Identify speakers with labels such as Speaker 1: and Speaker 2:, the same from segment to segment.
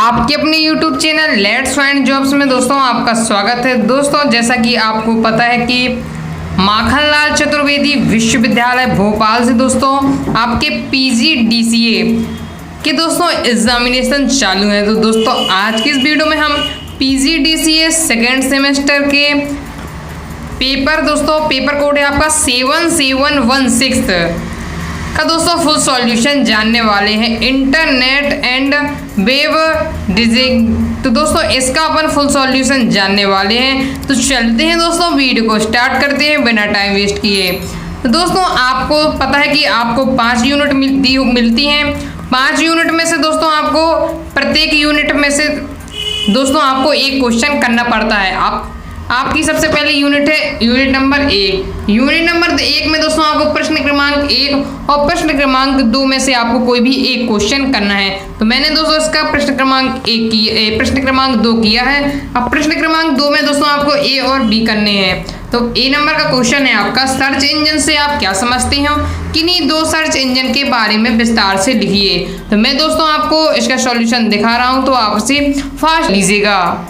Speaker 1: आपके अपने YouTube channel let's find jobs में दोस्तों आपका स्वागत है। दोस्तों जैसा कि आपको पता है कि माखनलाल चतुर्वेदी विश्वविद्यालय भोपाल से दोस्तों आपके PGDCA के दोस्तों एग्जामिनेशन चालू है। तो दोस्तों आज की इस वीडियो में हम PGDCA सेकेंड सेमेस्टर के पेपर कोड है आपका 7716 का दोस्तों फुल सॉल्यूशन जानने वाले हैं। इंटरनेट एंड वेब डिजिंग, तो दोस्तों इसका अपन फुल सॉल्यूशन जानने वाले हैं। तो चलते हैं दोस्तों, वीडियो को स्टार्ट करते हैं बिना टाइम वेस्ट किए। तो दोस्तों आपको पता है कि आपको 5 यूनिट मिलती हैं। 5 यूनिट में से दोस्तों आपको प्रत्येक यूनिट में से दोस्तों आपको एक क्वेश्चन करना पड़ता है। आपकी सबसे पहले यूनिट है यूनिट नंबर 1। यूनिट नंबर 1 में दोस्तों आपको प्रश्न क्रमांक 1 और प्रश्न क्रमांक 2 में से आपको कोई भी एक क्वेश्चन करना है। तो मैंने दोस्तों इसका प्रश्न क्रमांक 2 किया है। अब प्रश्न क्रमांक 2 में दोस्तों आपको ए और बी करने हैं। तो ए नंबर का क्वेश्चन है आपका, सर्च इंजन से आप क्या समझते हो, किन्हीं 2 सर्च इंजन के बारे में विस्तार से लिखिए। तो मैं दोस्तों आपको इसका सॉल्यूशन दिखा रहा हूँ, तो आप इसे फास्ट लीजिएगा।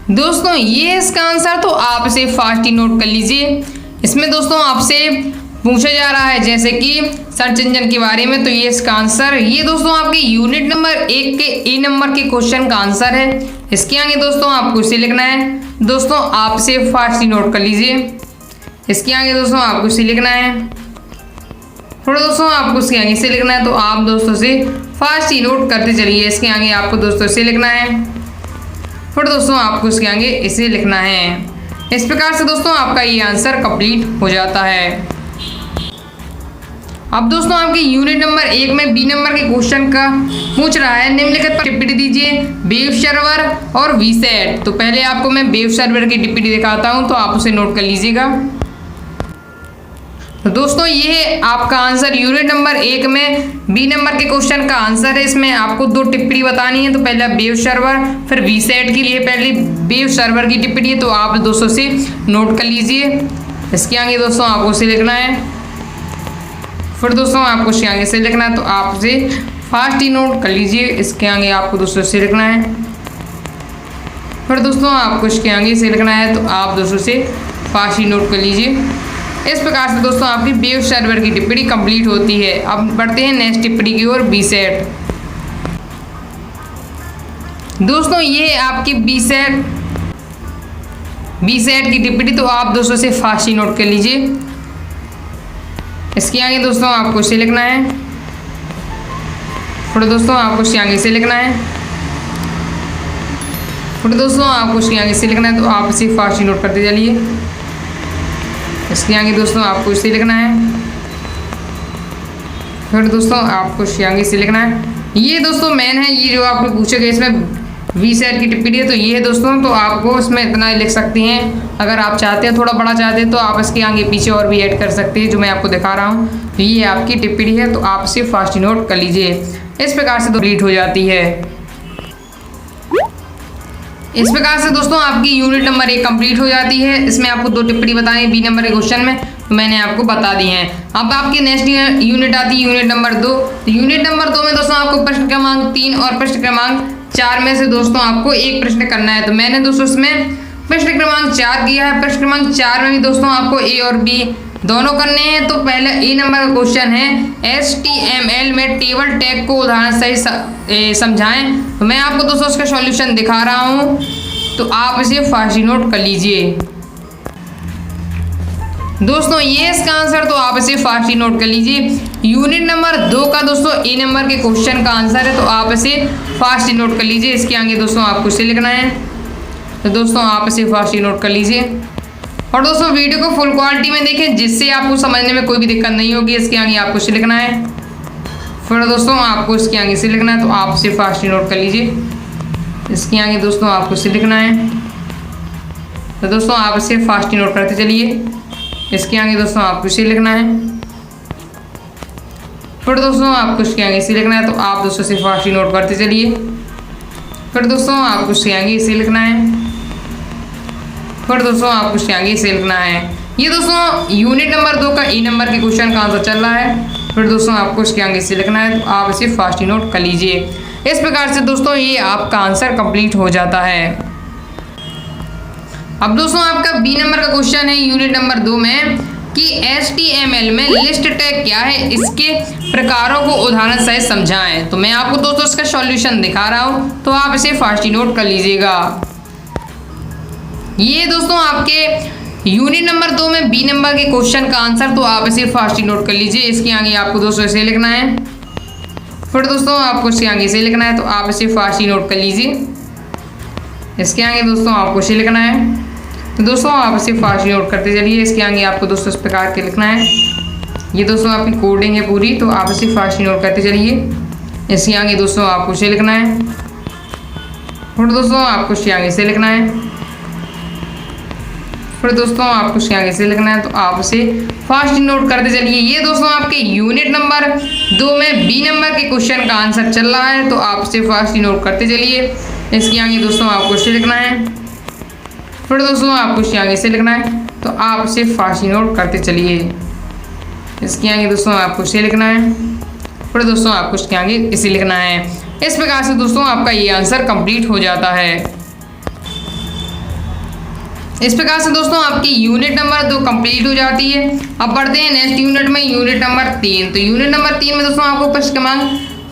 Speaker 1: दोस्तों ये इसका आंसर, तो आप इसे फास्ट ही नोट कर लीजिए। इसमें दोस्तों आपसे पूछा जा रहा है जैसे कि सर्च इंजन के बारे में, तो ये इसका आंसर, ये दोस्तों आपके यूनिट नंबर 1 के ए नंबर के क्वेश्चन का आंसर है। इसके आगे दोस्तों आपको इसे लिखना है। दोस्तों आप इसे फास्ट ही नोट कर लीजिए। इसके आगे दोस्तों आपको इसे लिखना है। थोड़ा दोस्तों आपको इसके आगे इसे लिखना है, तो आप दोस्तों से फास्ट ही नोट करते चलिए। इसके आगे आपको दोस्तों इसे लिखना है, फिर दोस्तों आपको इसके आगे इसे लिखना है। इस प्रकार से दोस्तों आपका ये आंसर कंप्लीट हो जाता है। अब दोस्तों आपके यूनिट नंबर 1 में बी नंबर के क्वेश्चन का पूछ रहा है, निम्नलिखित पर टिप्पणी दीजिए, वेब सर्वर और वीसेट। तो पहले आपको मैं वेब सर्वर की टिप्पणी दिखाता हूं, तो आप उसे नोट कर लीजिएगा। तो दोस्तों ये आपका आंसर यूनिट नंबर 1 में बी नंबर के क्वेश्चन का आंसर है। इसमें आपको 2 टिप्पणी बतानी है। तो पहले वेब सर्वर, फिर वीसेट के लिए पहले वेब सर्वर की टिप्पणी है, तो आप दोस्तों से नोट कर लीजिए। इसके आगे दोस्तों आपको इसे लिखना है, फिर दोस्तों आपको इसके आगे से लिखना है, तो आप इसे फास्ट ही नोट कर लीजिए। इसके आगे आपको दोस्तों से लिखना है, फिर दोस्तों आपको इसके आगे से लिखना है, तो आप दोस्तों से फास्ट ही नोट कर लीजिए। इस प्रकार से दोस्तों आपकी वेब सर्वर की टिप्पणी कंप्लीट होती है। अब बढ़ते हैं नेक्स्ट टिप्पणी की ओर, वीसेट। दोस्तों ये आपकी वीसेट की टिप्पणी, तो आप दोस्तों से फास्ट ही नोट कर लीजिए। इसके आगे दोस्तों आपको इसे लिखना है, फिर दोस्तों आपको इसके आगे इसे लिखना है, फिर दोस्तों आपको इसके आगे इसे लिखना है, तो आप इसे फास्ट ही नोट करते चलिए। इसके आगे दोस्तों आपको इसे लिखना है, फिर दोस्तों आपको इसके आगे इसे लिखना है। ये दोस्तों मेन है, ये जो आपको पूछेगा इसमें वीसेट की टिप्पणी है, तो ये है दोस्तों। तो आपको इसमें इतना लिख सकती हैं। अगर आप चाहते हैं थोड़ा बड़ा चाहते हैं, तो आप इसके आगे पीछे और भी ऐड कर सकते हैं, जो मैं आपको दिखा रहा हूँ। तो ये आपकी टिप्पणी है, तो आप इसे फास्ट नोट कर लीजिए। इस प्रकार से कंप्लीट हो जाती है। इस प्रकार से दोस्तों आपकी यूनिट नंबर 1 कंप्लीट हो जाती है। इसमें आपको 2 टिप्पणी बतानी है बी नंबर के क्वेश्चन में, तो मैंने आपको बता दी हैं। अब आपकी नेक्स्ट यूनिट आती है यूनिट नंबर 2। तो यूनिट नंबर 2 में दोस्तों आपको प्रश्न क्रमांक 3 और प्रश्न क्रमांक 4 में से दोस्तों आपको एक प्रश्न करना है। तो मैंने दोस्तों इसमें प्रश्न क्रमांक 4 किया है। प्रश्न क्रमांक 4 में भी दोस्तों आपको ए और बी दोनों करने हैं। तो पहले ए नंबर का क्वेश्चन है, HTML में टेबल टैग को उदाहरण सही समझाएं। तो मैं आपको दोस्तों उसका सॉल्यूशन दिखा रहा हूँ, तो आप इसे फास्ट नोट कर लीजिए। दोस्तों ये इसका आंसर, तो आप इसे फास्ट ही नोट कर लीजिए। यूनिट नंबर 2 का दोस्तों ए नंबर के क्वेश्चन का आंसर है, तो आप इसे फास्ट ही नोट कर लीजिए। इसके आगे दोस्तों आपको इसे लिखना है, तो दोस्तों आप इसे फास्ट ही नोट कर लीजिए। और दोस्तों वीडियो को फुल क्वालिटी में देखें, जिससे आपको समझने में कोई भी दिक्कत नहीं होगी। इसके आगे आपको इसे लिखना है, फिर दोस्तों आपको इसके आगे इसे लिखना है, तो आप इसे फास्ट ही नोट कर लीजिए। इसके आगे दोस्तों आपको इसे लिखना है, तो दोस्तों आप इसे फास्ट ही नोट करते चलिए। इसके आगे दोस्तों आपको इसे लिखना है, फिर दोस्तों आपको इसके आगे इसे लिखना है, तो आप दोस्तों से फास्ट ही नोट करते चलिए। फिर दोस्तों आपको इसके आगे इसे लिखना है, फिर दोस्तों आपको इसके आगे इसे लिखना है। ये दोस्तों यूनिट नंबर 2 का ए नंबर के क्वेश्चन का आंसर चल रहा है। फिर दोस्तों आपको इसके आगे से लिखना है, तो आप इसे फास्ट ही नोट कर लीजिए। इस प्रकार से दोस्तों ये आपका आंसर कंप्लीट हो जाता है। अब दोस्तों आपका बी नंबर का क्वेश्चन है यूनिट नंबर 2 में कि HTML में लिस्ट टैग क्या है, इसके प्रकारों को उदाहरण सहित समझाएं। तो मैं आपको दोस्तों इसका सॉल्यूशन दिखा रहा हूं, तो आप इसे फास्ट ही नोट कर लीजिएगा। ये दोस्तों आपके यूनिट नंबर 2 में बी नंबर के क्वेश्चन का आंसर, तो आप इसे फास्ट ही नोट कर लीजिए। इसके आगे आपको दोस्तों इसे लिखना है, फिर दोस्तों आपको इसके आगे इसे लिखना है, तो आप इसे फास्ट ही नोट कर लीजिए। इसके आगे दोस्तों आपको इसे लिखना है, तो दोस्तों आप इसे फास्ट ही नोट करते चलिए। इसके आगे आपको दोस्तों इस प्रकार के लिखना है। ये दोस्तों आपकी कोडिंग है पूरी, तो आप इसे फास्ट ही नोट करते चलिए। इसके आगे दोस्तों आपको इसे लिखना है, फिर दोस्तों आपको इसके आगे इसे लिखना है, फिर दोस्तों आपको इसके आगे से लिखना है, तो आप इसे फास्ट नोट करते चलिए। ये दोस्तों आपके यूनिट नंबर 2 में बी नंबर के क्वेश्चन का आंसर चल रहा है, तो आप इसे फास्ट नोट करते चलिए। इसके आगे दोस्तों आपको इसे लिखना है, फिर दोस्तों आपको इसके आगे से लिखना है, तो आप इसे फास्ट नोट करते चलिए। इसके आगे दोस्तों आपको इसे लिखना है, फिर दोस्तों आपको इसके आगे इसे लिखना है। इस प्रकार से दोस्तों आपका ये आंसर कंप्लीट हो जाता है। इस प्रकार से दोस्तों आपकी यूनिट नंबर 2 कंप्लीट हो जाती है। अब बढ़ते हैं नेक्स्ट यूनिट में, यूनिट नंबर 3। तो यूनिट नंबर 3 में दोस्तों आपको प्रश्न क्रमांक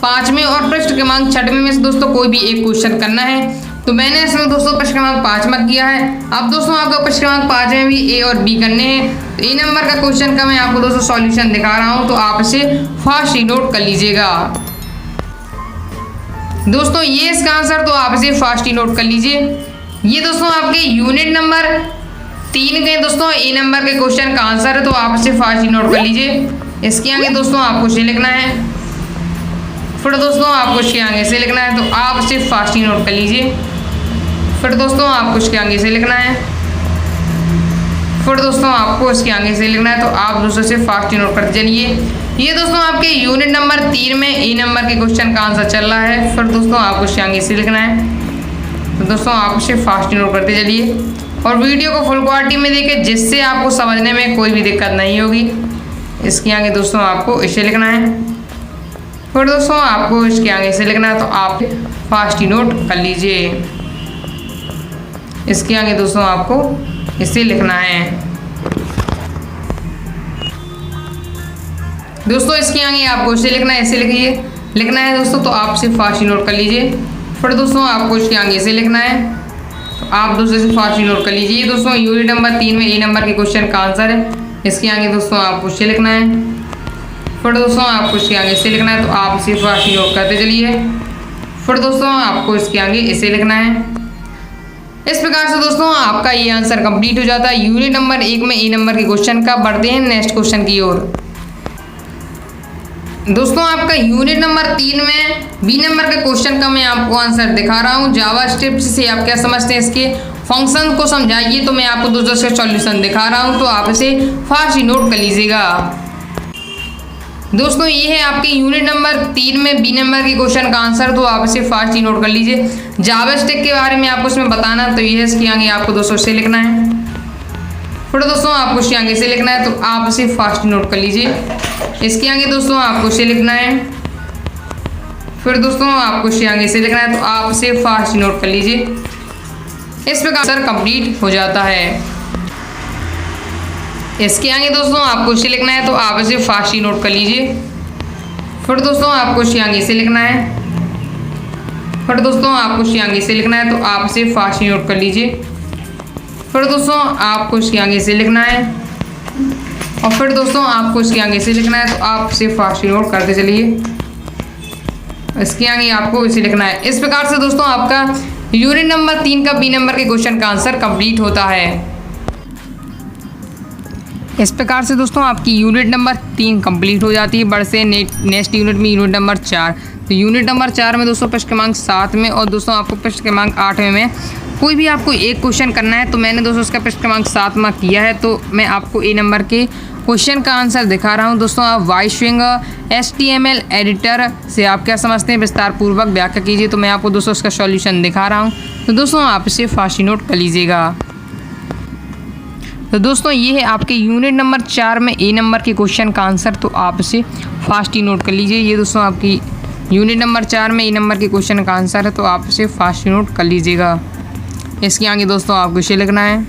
Speaker 1: 5वें और प्रश्न क्रमांक 6वें में से दोस्तों कोई भी एक क्वेश्चन करना है। तो मैंने इसमें दोस्तों प्रश्न क्रमांक 5वां किया है। अब दोस्तों आपको प्रश्न क्रमांक 5 में भी ए और बी करने हैं। तो ए नंबर का क्वेश्चन का मैं आपको दोस्तों सॉल्यूशन दिखा रहा हूँ, तो आप इसे फास्ट ही नोट कर लीजिएगा। दोस्तों ये इसका आंसर, तो आप इसे फास्ट ही नोट कर लीजिए। ये दोस्तों आपके यूनिट नंबर 3 के दोस्तों ए नंबर के क्वेश्चन का आंसर है, तो आप इसे फास्ट ही नोट कर लीजिए। इसके आगे दोस्तों आपको इसे लिखना है, फिर दोस्तों आपको इसके आगे से लिखना है, तो आप इसे फास्ट ही नोट कर लीजिए। फिर दोस्तों आपको इसके आगे से लिखना है, फिर दोस्तों आपको इसके आगे से लिखना है, तो आप दोस्तों से फास्ट ही नोट करते चलिए। ये दोस्तों आपके यूनिट नंबर 3 में ए नंबर के क्वेश्चन का आंसर चल रहा है। फिर दोस्तों आपको इसके आगे से लिखना है, तो दोस्तों आप इसे फास्ट नोट करते चलिए और वीडियो को फुल क्वालिटी में देखें, जिससे आपको समझने में कोई भी दिक्कत नहीं होगी। इसके आगे दोस्तों आपको इसे लिखना है, फिर दोस्तों आपको इसके आगे से लिखना है, तो आप फास्ट ही नोट कर लीजिए। इसके आगे दोस्तों आपको इसे लिखना है। दोस्तों इसके आगे आपको इसे लिखना है, इसे लिखना है दोस्तों, तो आप इसे फास्ट ही नोट कर लीजिए। फिर दोस्तों आपको इसके आगे से लिखना है, तो आप दोस्तों से फास्ट ही नोट कर लीजिए। दोस्तों यूनिट नंबर 3 में ए नंबर के क्वेश्चन का आंसर है। इसके आगे दोस्तों आपको इसे लिखना है, फिर दोस्तों आपको इसके आगे से लिखना है, तो आप इसे फास्ट ही नोट करते चलिए। फिर दोस्तों आपको इसके आगे इसे लिखना है। इस प्रकार से दोस्तों आपका ये आंसर कंप्लीट हो जाता है यूनिट नंबर 1 में ए नंबर के क्वेश्चन का। बढ़ते हैं नेक्स्ट क्वेश्चन की ओर। दोस्तों आपका यूनिट नंबर 3 में बी नंबर के क्वेश्चन का मैं आपको आंसर दिखा रहा हूँ। जावा स्क्रिप्ट से आप क्या समझते हैं, इसके फंक्शन को समझाइए। तो मैं आपको दोस्तों से सॉल्यूशन दिखा रहा हूँ, तो आप इसे फास्ट ही नोट कर लीजिएगा। दोस्तों ये है आपके यूनिट नंबर 3 में बी नंबर के क्वेश्चन का आंसर, तो आप इसे फास्ट ही नोट कर लीजिए। जावा स्क्रिप्ट के बारे में आपको इसमें बताना, तो ये है इसके आगे आपको दोस्तों से लिखना है, फिर दोस्तों आपको इसके आगे से लिखना है, तो आप इसे फास्ट नोट कर लीजिए। इसके आगे दोस्तों आपको इसे लिखना है, फिर दोस्तों आपको इसके आगे से लिखना है, तो आप इसे फास्ट नोट कर लीजिए। इस प्रकार आंसर कंप्लीट हो जाता है। इसके आगे दोस्तों आपको इसे लिखना है, तो आप इसे फास्ट ही नोट कर लीजिए। फिर दोस्तों आपको इसके आगे से लिखना है, फिर दोस्तों आपको इसके आगे से लिखना है, तो आप इसे फास्ट ही नोट कर लीजिए। फिर दोस्तों आपको इसके आगे से लिखना है, और फिर दोस्तों आपको इसके आगे से लिखना है, तो आप इसे फास्ट ही नोट करते चलिए। इसके आगे आपको इसे लिखना है। इस प्रकार से दोस्तों आपका यूनिट नंबर 3 का बी नंबर के क्वेश्चन का आंसर कंप्लीट होता है। इस प्रकार से दोस्तों आपकी यूनिट नंबर 3 कंप्लीट हो जाती है। बढ़ से नेक्स्ट यूनिट में यूनिट नंबर 4। तो यूनिट नंबर 4 में दोस्तों प्रश्न क्रमांक 7 में और दोस्तों आपको प्रश्न क्रमांक 8 में कोई भी आपको एक क्वेश्चन करना है। तो मैंने दोस्तों उसका प्रश्न क्रमांक 7 में किया है, तो मैं आपको ए नंबर के क्वेश्चन का आंसर दिखा रहा हूं। दोस्तों आप वाइस्विंग HTML एडिटर से आप क्या समझते हैं, विस्तार पूर्वक व्याख्या कीजिए। तो मैं आपको दोस्तों उसका सॉल्यूशन दिखा रहा हूं, तो दोस्तों आप इसे फास्ट नोट कर लीजिएगा। तो दोस्तों ये है आपके यूनिट नंबर 4 में ए नंबर के क्वेश्चन का आंसर, तो आप इसे फास्ट ही नोट कर लीजिए। ये दोस्तों आपकी यूनिट नंबर 4 में ए नंबर के क्वेश्चन का आंसर है, तो आप इसे फास्ट ही नोट कर लीजिएगा। इसके आगे दोस्तों आपको इसे लिखना है।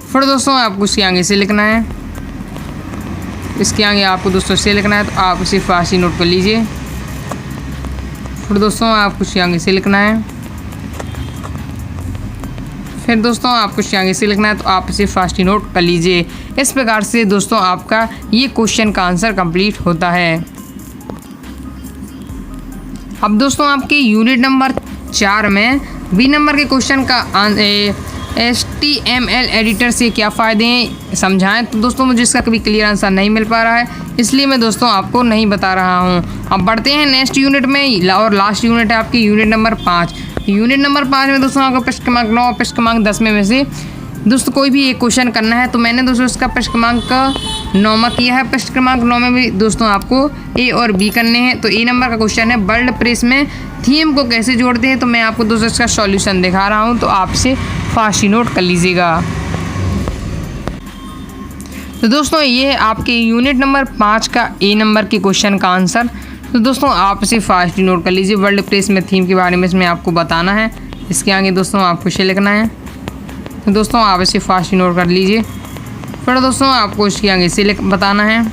Speaker 1: फिर दोस्तों आपको इसके आगे से लिखना है, इसके आगे आपको दोस्तों से लिखना है, तो आप इसे फास्ट ही नोट कर लीजिए। फिर दोस्तों आपको इसके आगे से लिखना है, फिर दोस्तों आपको इसके आगे से लिखना है, तो आप इसे फास्ट ही नोट कर लीजिए। इस प्रकार से दोस्तों आपका ये क्वेश्चन का आंसर कंप्लीट होता है। अब दोस्तों आपके यूनिट नंबर 4 में बी नंबर के क्वेश्चन का HTML एडिटर से क्या फ़ायदे हैं समझाएं। तो दोस्तों मुझे इसका कभी क्लियर आंसर नहीं मिल पा रहा है, इसलिए मैं दोस्तों आपको नहीं बता रहा हूं। अब बढ़ते हैं नेक्स्ट यूनिट में, और लास्ट यूनिट है आपकी यूनिट नंबर 5। यूनिट नंबर 5 में दोस्तों आपको प्रश्न क्रमांक 9 प्रश्न क्रमांक 10 में से दोस्तों कोई भी एक क्वेश्चन करना है। तो मैंने दोस्तों इसका प्रश्न क्रमांक 9 किया है। प्रश्न क्रमांक 9 में भी दोस्तों आपको ए और बी करने हैं। तो ए नंबर का क्वेश्चन है वर्ल्ड प्रेस में थीम को कैसे जोड़ते हैं। तो मैं आपको दोस्तों इसका सॉल्यूशन दिखा रहा हूं, तो आपसे फास्ट ही नोट कर लीजिएगा। तो दोस्तों ये है आपके यूनिट नंबर 5 का ए नंबर के क्वेश्चन का आंसर। तो दोस्तों आप इसे फास्ट ही नोट कर लीजिए। वर्ल्ड प्रेस में थीम के बारे में इसमें आपको बताना है। इसके आगे दोस्तों आपको इसे लिखना है, तो दोस्तों आप इसे फास्ट ही नोट कर लीजिए। फिर दोस्तों आपको इसके आगे इसे बताना है,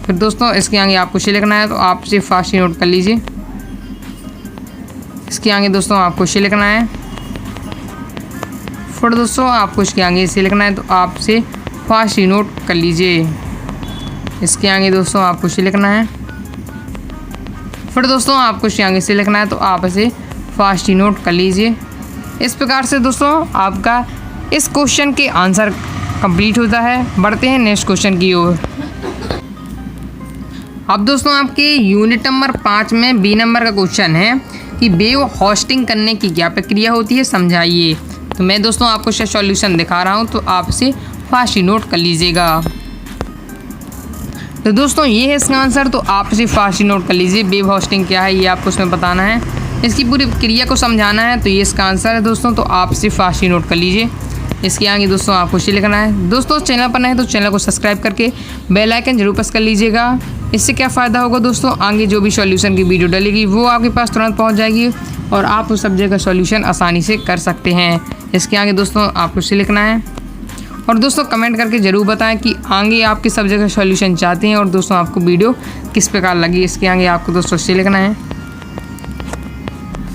Speaker 1: फिर दोस्तों इसके आगे आपको इसे लिखना है, तो आप इसे फास्ट ही नोट कर लीजिए। इसके आगे दोस्तों आपको इसे लिखना है, फिर दोस्तों आपको इसके आगे इसे लिखना है, तो आप इसे फास्ट ही नोट कर लीजिए। इसके आगे दोस्तों आपको इसे लिखना है, फिर दोस्तों आपको इसके आगे इसे लिखना है, तो आप इसे फास्ट ही नोट कर लीजिए। इस प्रकार से दोस्तों आपका इस क्वेश्चन के आंसर कंप्लीट होता है। बढ़ते हैं नेक्स्ट क्वेश्चन की ओर। अब दोस्तों आपके यूनिट नंबर 5 में बी नंबर का क्वेश्चन है कि वेब होस्टिंग करने की क्या प्रक्रिया होती है समझाइए। तो मैं दोस्तों आपको इसका सॉल्यूशन दिखा रहा हूं, तो आप इसे फास्ट ही नोट कर लीजिएगा। तो दोस्तों ये है इसका आंसर, तो आप इसे फास्ट ही नोट कर लीजिए। वेब होस्टिंग क्या है ये आपको उसमें बताना है, इसकी पूरी क्रिया को समझाना है। तो ये इसका आंसर है दोस्तों, तो आप इसे फास्ट ही नोट कर लीजिए। इसके आगे दोस्तों आपको इसे लिखना है। दोस्तों चैनल पर नए तो चैनल को सब्सक्राइब करके बेल आइकन जरूर प्रेस कर लीजिएगा। इससे क्या फ़ायदा होगा दोस्तों, आगे जो भी सॉल्यूशन की वीडियो डलेगी वो आपके पास तुरंत पहुंच जाएगी और आप उस सब्जेक्ट का सॉल्यूशन आसानी से कर सकते हैं। इसके आगे दोस्तों आपको इसे लिखना है, और दोस्तों कमेंट करके ज़रूर बताएं कि आगे आप किस सब्जेक्ट का सॉल्यूशन चाहते हैं और दोस्तों आपको वीडियो किस प्रकार लगी। इसके आगे आपको दोस्तों इसे लिखना है,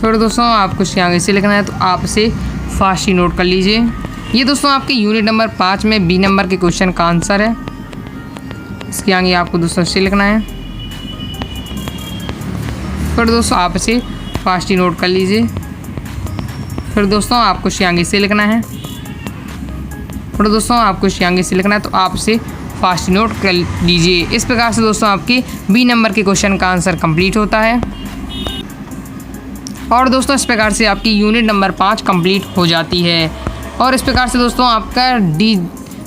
Speaker 1: फिर दोस्तों आपको इसके आगे इसे लिखना है, तो आप इसे फास्ट ही नोट कर लीजिए। ये दोस्तों आपके यूनिट नंबर 5 में बी नंबर के क्वेश्चन का आंसर है। इसके आगे आपको दोस्तों इसे लिखना है, फिर दोस्तों आप इसे फास्ट ही नोट कर लीजिए। फिर दोस्तों आपको इसके आगे इसे लिखना है, फिर दोस्तों आपको इसके आगे इसे लिखना है, तो आप इसे फास्ट ही नोट कर लीजिए। इस प्रकार से दोस्तों आपके बी नंबर के क्वेश्चन का आंसर कंप्लीट होता है। और दोस्तों इस प्रकार से आपकी यूनिट नंबर 5 कंप्लीट हो जाती है। और इस प्रकार से दोस्तों आपका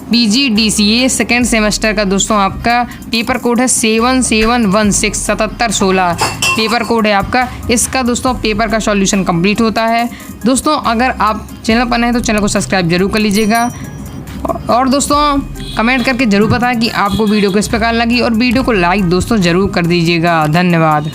Speaker 1: PGDCA सेकेंड सेमेस्टर का दोस्तों आपका पेपर कोड है 7716 पेपर कोड है आपका। इसका दोस्तों पेपर का सॉल्यूशन कंप्लीट होता है। दोस्तों अगर आप चैनल पर नए हैं तो चैनल को सब्सक्राइब जरूर कर लीजिएगा, और दोस्तों कमेंट करके ज़रूर बताएं कि आपको वीडियो किस प्रकार लगी, और वीडियो को लाइक दोस्तों ज़रूर कर दीजिएगा। धन्यवाद।